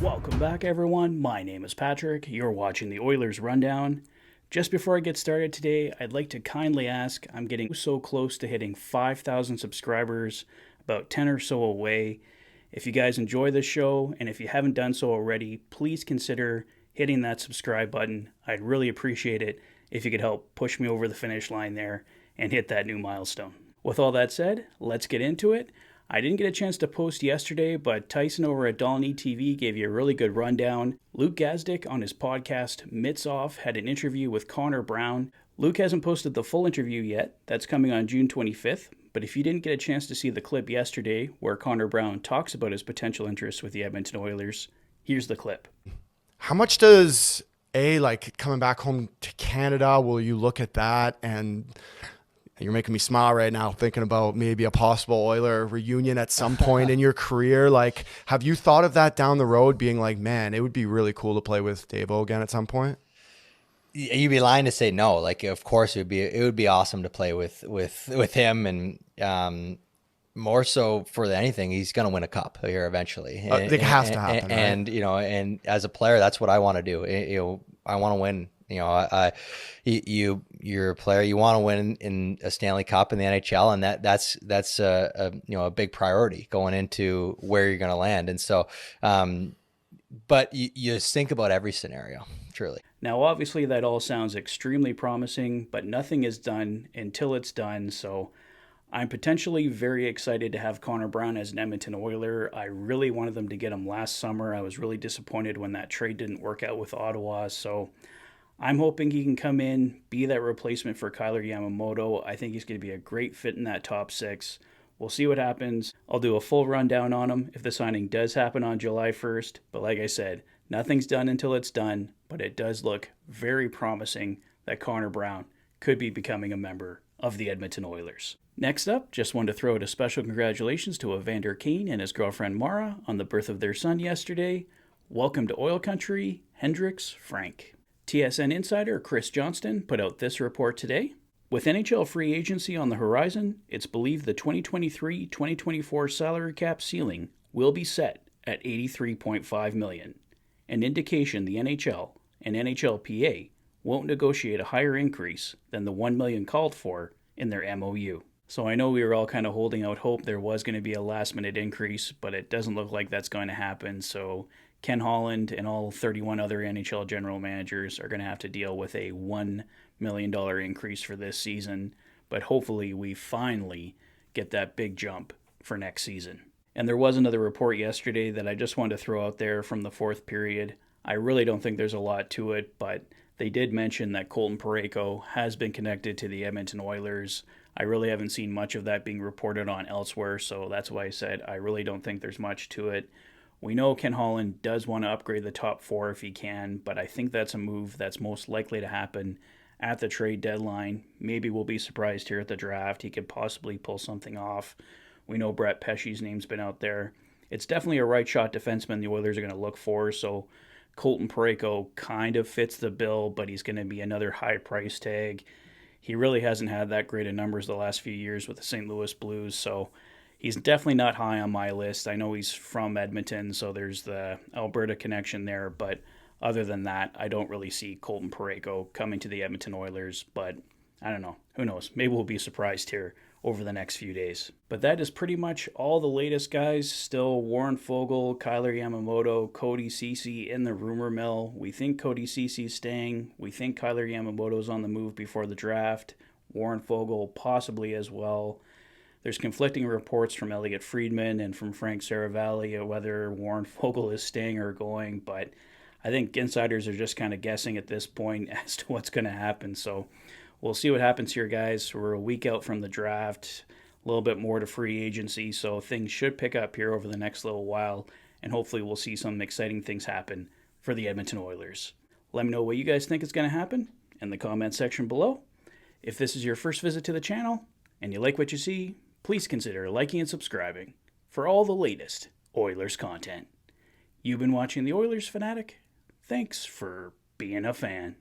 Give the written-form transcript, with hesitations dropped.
Welcome back, everyone. My name is Patrick. You're watching the Oilers Rundown. Just before I get started today, I'd like to kindly ask, I'm getting so close to hitting 5,000 subscribers, about 10 or so away. If you guys enjoy this show, and if you haven't done so already, please consider hitting that subscribe button. I'd really appreciate it if you could help push me over the finish line there and hit that new milestone. With all that said, let's get into it. I didn't get a chance to post yesterday, but Tyson over at Dolny TV gave you a really good rundown. Luke Gazdic on his podcast Mitts Off had an interview with Connor Brown. Luke hasn't posted the full interview yet. That's coming on June 25th. But if you didn't get a chance to see the clip yesterday where Connor Brown talks about his potential interest with the Edmonton Oilers, here's the clip. How much does coming back home to Canada, will you look at that? And you're making me smile right now thinking about maybe a possible Oiler reunion at some point in your career. Like, have you thought of that down the road, being like, man, it would be really cool to play with Davo again at some point? You'd be lying to say no. Like, of course, it would be awesome to play with him, and more so for anything, he's going to win a cup here eventually. It has to happen. And right? And as a player, that's what I want to do. I want to win. You're a player. You want to win in a Stanley Cup in the NHL, and that's a big priority going into where you're going to land. And so, but you just think about every scenario, truly. Now, obviously, that all sounds extremely promising, but nothing is done until it's done. So I'm potentially very excited to have Connor Brown as an Edmonton Oiler. I really wanted them to get him last summer. I was really disappointed when that trade didn't work out with Ottawa. So I'm hoping he can come in, be that replacement for Kailer Yamamoto. I think he's going to be a great fit in that top six. We'll see what happens. I'll do a full rundown on him if the signing does happen on July 1st. But like I said, nothing's done until it's done. But it does look very promising that Connor Brown could be becoming a member of the Edmonton Oilers. Next up, just wanted to throw out a special congratulations to Evander Kane and his girlfriend Mara on the birth of their son yesterday. Welcome to Oil Country, Hendricks Frank. TSN insider Chris Johnston put out this report today. With NHL free agency on the horizon, it's believed the 2023-2024 salary cap ceiling will be set at $83.5 million, an indication the NHL and NHLPA won't negotiate a higher increase than the $1 million called for in their MOU. So I know we were all kind of holding out hope there was going to be a last-minute increase, but it doesn't look like that's going to happen. So Ken Holland and all 31 other NHL general managers are going to have to deal with a $1 million increase for this season. But hopefully we finally get that big jump for next season. And there was another report yesterday that I just wanted to throw out there from the fourth period. I really don't think there's a lot to it, but they did mention that Colton Parayko has been connected to the Edmonton Oilers. I really haven't seen much of that being reported on elsewhere, so that's why I said I really don't think there's much to it. We know Ken Holland does want to upgrade the top four if he can, but I think that's a move that's most likely to happen at the trade deadline. Maybe we'll be surprised here at the draft. He could possibly pull something off. We know Brett Pesce's name's been out there. It's definitely a right shot defenseman the Oilers are going to look for, so Colton Parayko kind of fits the bill, but he's going to be another high price tag. He really hasn't had that great of numbers the last few years with the St. Louis Blues, so he's definitely not high on my list. I know he's from Edmonton, so there's the Alberta connection there, but other than that, I don't really see Colton Parayko coming to the Edmonton Oilers, but I don't know. Who knows? Maybe we'll be surprised here over the next few days. But that is pretty much all the latest, guys. Still Warren Foegele, Kailer Yamamoto, Cody Ceci in the rumor mill. We think Cody Ceci's staying. We think Kailer Yamamoto's on the move before the draft. Warren Foegele possibly as well. There's conflicting reports from Elliot Friedman and from Frank Saravalli of whether Warren Foegele is staying or going, but I think insiders are just kind of guessing at this point as to what's going to happen. So we'll see what happens here, guys. We're a week out from the draft, a little bit more to free agency, so things should pick up here over the next little while, and hopefully we'll see some exciting things happen for the Edmonton Oilers. Let me know what you guys think is going to happen in the comment section below. If this is your first visit to the channel and you like what you see, please consider liking and subscribing for all the latest Oilers content. You've been watching the Oilers Fanatic. Thanks for being a fan.